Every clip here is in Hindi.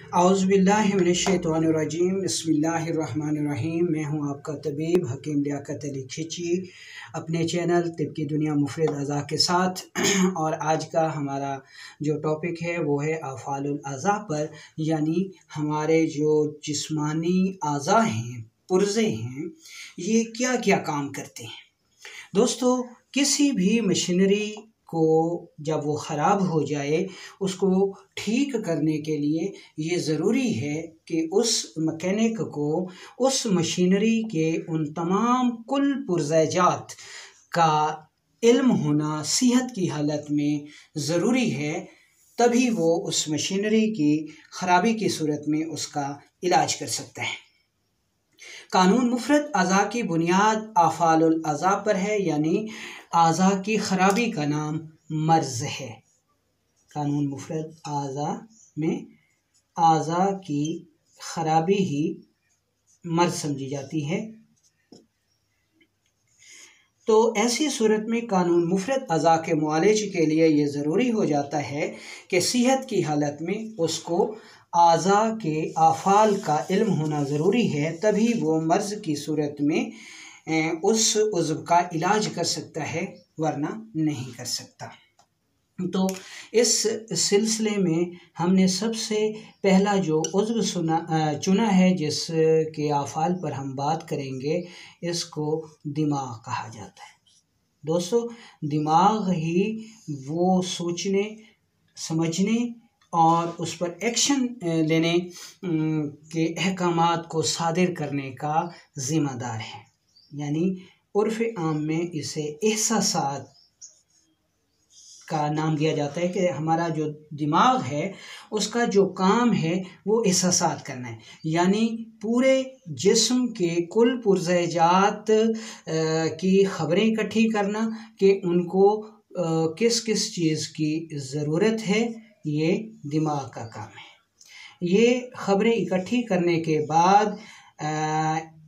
औज़ुबिल्लाहिमिनश्शैतानिर्रजीम बिस्मिल्लाहिर्रहमानिर्रहीम। मैं हूं आपका तबीब हकीम लियाकत अली खिची अपने चैनल तिब की दुनिया मुफरद अज़ा के साथ। और आज का हमारा जो टॉपिक है वो है अफ़आलुल अज़ा पर, यानी हमारे जो जिस्मानी अज़ा हैं, पुर्ज़े हैं, ये क्या क्या काम करते हैं। दोस्तों, किसी भी मशीनरी को जब वो ख़राब हो जाए, उसको ठीक करने के लिए ये ज़रूरी है कि उस मैकेनिक को उस मशीनरी के उन तमाम कुल पुर्ज़ेजात का इल्म होना सेहत की हालत में ज़रूरी है, तभी वो उस मशीनरी की ख़राबी की सूरत में उसका इलाज कर सकता है। कानून मुफ़रद अज़ा की बुनियाद अफ़आलुल अज़ा पर है, यानी अज़ा की ख़राबी का नाम मर्ज़ है। कानून मुफ़रद अज़ा में अज़ा की ख़राबी ही मर्ज़ समझी जाती है। तो ऐसी सूरत में कानून मुफ़रद अज़ा के मुआलजे के लिए ये ज़रूरी हो जाता है कि सेहत की हालत में उसको अज़ा के अफ़आल का इल्म होना ज़रूरी है, तभी वो मर्ज़ की सूरत में उस उज़्व का इलाज कर सकता है, वरना नहीं कर सकता। तो इस सिलसिले में हमने सबसे पहला जो उज़्व चुना है, जिसके अफ़आल पर हम बात करेंगे, इसको दिमाग कहा जाता है। दोस्तों, दिमाग ही वो सोचने, समझने और उस पर एक्शन लेने के अहकामात को सादिर करने का ज़िम्मेदार है। यानी उर्फ़ आम में इसे एहसासात का नाम दिया जाता है कि हमारा जो दिमाग है उसका जो काम है वो एहसासात करना है, यानी पूरे जिस्म के कुल पुर्ज़ेजात की ख़बरें इकट्ठी करना कि उनको किस किस चीज़ की ज़रूरत है, ये दिमाग का काम है। ये ख़बरें इकट्ठी करने के बाद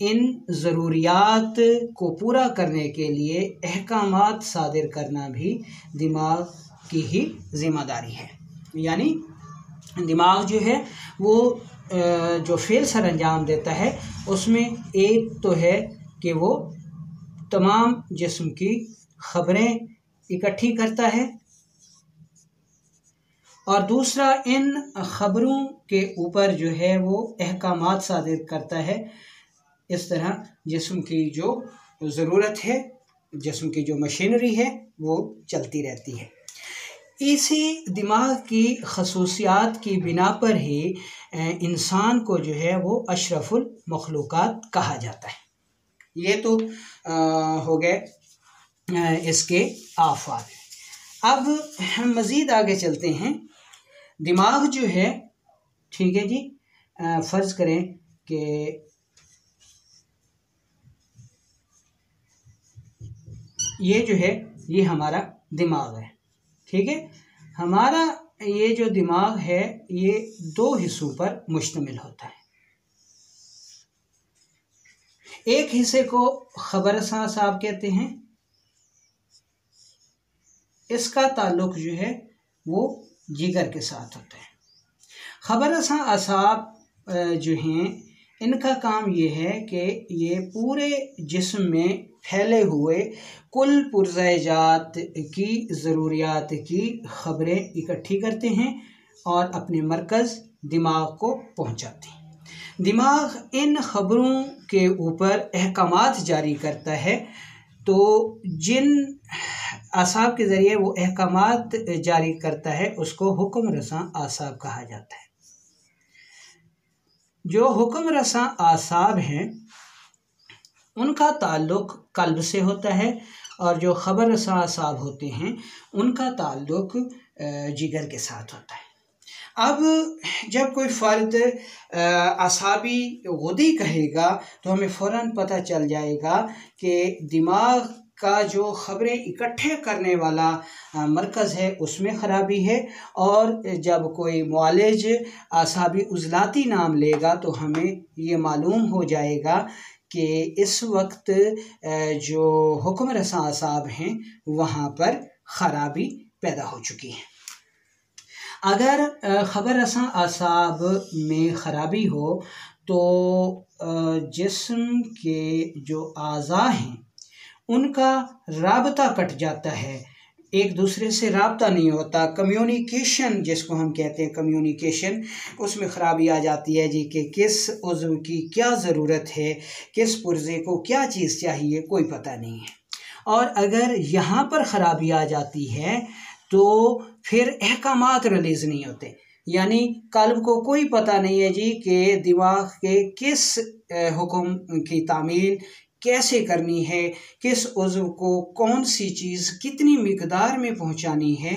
इन ज़रूरियात को पूरा करने के लिए अहकामात सादिर करना भी दिमाग की ही ज़िम्मेदारी है। यानी दिमाग जो है वो जो फ़ेल सर अंजाम देता है, उसमें एक तो है कि वो तमाम जिस्म की ख़बरें इकट्ठी करता है, और दूसरा इन ख़बरों के ऊपर जो है वो अहकामात सादिर करता है। इस तरह जिस्म की जो ज़रूरत है, जिस्म की जो मशीनरी है, वो चलती रहती है। इसी दिमाग की ख़सूसियात की बिना पर ही इंसान को जो है वो अशरफुल मखलूक़ात कहा जाता है। ये तो हो गए इसके आफ़ाल। अब हम मज़ीद आगे चलते हैं। दिमाग जो है, ठीक है जी, फ़र्ज़ करें कि ये जो है ये हमारा दिमाग है, ठीक है। हमारा ये जो दिमाग है ये दो हिस्सों पर मुश्तमिल होता है। एक हिस्से को ख़बरसां असाब कहते हैं, इसका ताल्लुक़ जो है वो जिगर के साथ होता है। ख़बरसां असाब जो हैं, इनका काम ये है कि ये पूरे जिस्म में फैले हुए कुल पुर्ज़ेजात की ज़रूरियात की ख़बरें इकट्ठी करते हैं और अपने मरकज़ दिमाग को पहुंचाते हैं। दिमाग इन ख़बरों के ऊपर अहकामात जारी करता है। तो जिन असाब के ज़रिए वो अहकामात जारी करता है उसको हुक्म रसां असाब कहा जाता है। जो हुक्म रसां असाब हैं उनका ताल्लुक़ क़ल्ब से होता है, और जो ख़बर रसां असाब होते हैं उनका ताल्लुक़ जिगर के साथ होता है। अब जब कोई फ़र्द असाबी गुदी कहेगा तो हमें फ़ौरन पता चल जाएगा कि दिमाग का जो ख़बरें इकट्ठे करने वाला मरकज़ है उसमें ख़राबी है। और जब कोई मुआलिज असाबी उज़लाती नाम लेगा तो हमें ये मालूम हो जाएगा कि इस वक्त जो हुक्म रसां असाब हैं वहाँ पर ख़राबी पैदा हो चुकी है। अगर ख़बर रसां आसाब में ख़राबी हो तो जिस्म के जो आज़ा हैं उनका राबता कट जाता है, एक दूसरे से राबता नहीं होता, कम्युनिकेशन जिसको हम कहते हैं कम्युनिकेशन, उसमें ख़राबी आ जाती है जी कि किस उज़्व की क्या ज़रूरत है, किस पुर्ज़े को क्या चीज़ चाहिए, कोई पता नहीं है। और अगर यहाँ पर ख़राबी आ जाती है तो फिर अहकामात रिलीज़ नहीं होते, यानी कल्ब को कोई पता नहीं है जी कि दिमाग के किस हुक्म की तामील कैसे करनी है, किस उज़्व को कौन सी चीज़ कितनी मिकदार में पहुंचानी है,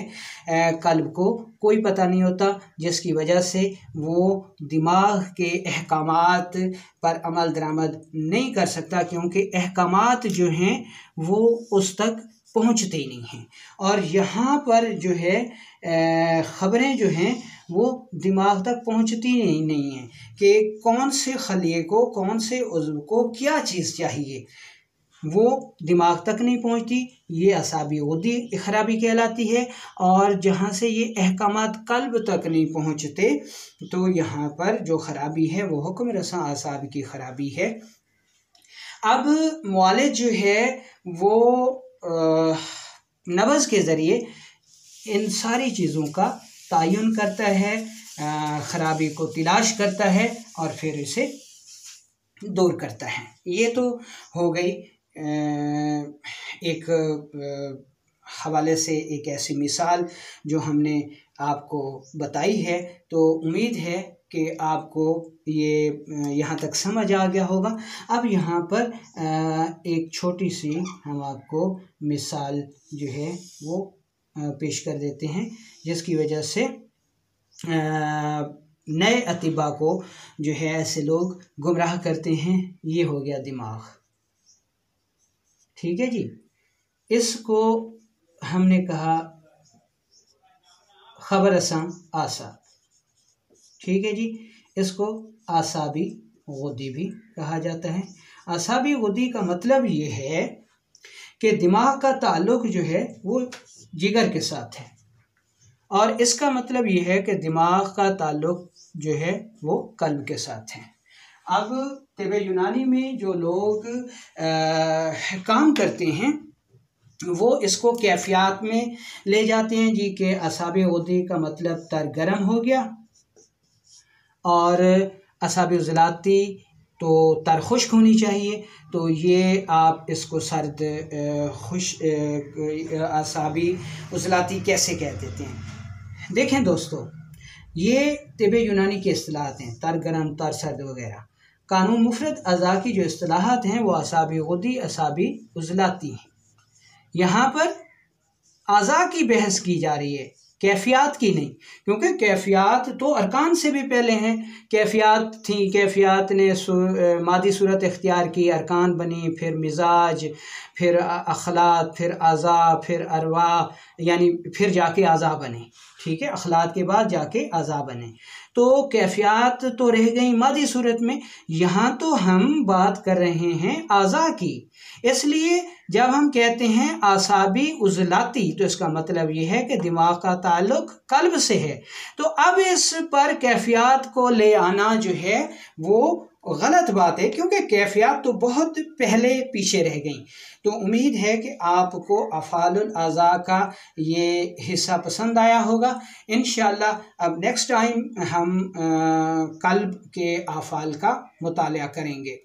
कल्ब को कोई पता नहीं होता, जिसकी वजह से वो दिमाग के अहकामात पर अमल दरामद नहीं कर सकता, क्योंकि अहकामात जो हैं वो उस तक पहुंचते ही नहीं हैं। और यहाँ पर जो है ख़बरें जो हैं वो दिमाग तक पहुंचती नहीं हैं कि कौन से खलिए को, कौन से उज़्व को क्या चीज़ चाहिए, वो दिमाग तक नहीं पहुंचती। ये असाबी गुद्दी ख़राबी कहलाती है। और जहाँ से ये अहकामात कल्ब तक नहीं पहुंचते तो यहाँ पर जो ख़राबी है वो हुक्म रसां आसाब की ख़राबी है। अब मुआलिज जो है वो नब्ज़ के ज़रिए इन सारी चीज़ों का तयन करता है, ख़राबी को तलाश करता है और फिर इसे दूर करता है। ये तो हो गई एक हवाले से एक ऐसी मिसाल जो हमने आपको बताई है। तो उम्मीद है कि आपको ये यहाँ तक समझ आ गया होगा। अब यहाँ पर एक छोटी सी हम आपको मिसाल जो है वो पेश कर देते हैं, जिसकी वजह से नए अतिबा को जो है ऐसे लोग गुमराह करते हैं। ये हो गया दिमाग, ठीक है जी। इसको हमने कहा ख़बर रसां आसाब, ठीक है जी। इसको आसाबी गुद्दी भी कहा जाता है। आसाबी गुद्दी का मतलब ये है कि दिमाग का ताल्लुक़ जो है वो जिगर के साथ है, और इसका मतलब ये है कि दिमाग का ताल्लुक़ जो है वो कल्ब के साथ है। अब तिब यूनानी में जो लोग काम करते हैं वो इसको कैफियत में ले जाते हैं जी कि असाबी गुद्दी का मतलब तर गर्म हो गया, और असाबी उज़लाती तो तर खुश्क होनी चाहिए। तो ये आप इसको सर्द खुश असाबी उज़लाती कैसे कह देते हैं। देखें दोस्तों, ये तिब यूनानी की इस्तिलाहात हैं, तर गर्म, तर सर्द वगैरह। कानून मुफरद अज़ा की जो इस्तिलाहात हैं वो असाबी गुद्दी, असाबी उज़लाती हैं। यहाँ पर अज़ा की बहस की जा रही है, कैफियत की नहीं, क्योंकि कैफियत तो अरकान से भी पहले हैं। कैफियत थी, कैफियत ने मादी सूरत इख्तियार की, अरकान बनी, फिर मिजाज, फिर अखलात, फिर अज़ा, फिर अरवा, यानी फिर जाके अज़ा बने, ठीक है। अखलात के बाद जाके अज़ा बने। तो कैफियत तो रह गई मादी सूरत में। यहाँ तो हम बात कर रहे हैं अज़ा की। इसलिए जब हम कहते हैं आसाबी उज़लाती तो इसका मतलब ये है कि दिमाग का ताल्लुक़ कल्ब से है। तो अब इस पर कैफियत को ले आना जो है वो गलत बात है, क्योंकि कैफियत तो बहुत पहले पीछे रह गई। तो उम्मीद है कि आपको अफ़ालुल अज़ा का ये हिस्सा पसंद आया होगा। इंशाअल्लाह अब नेक्स्ट टाइम हम कल्ब के अफ़ाल का मुताला करेंगे।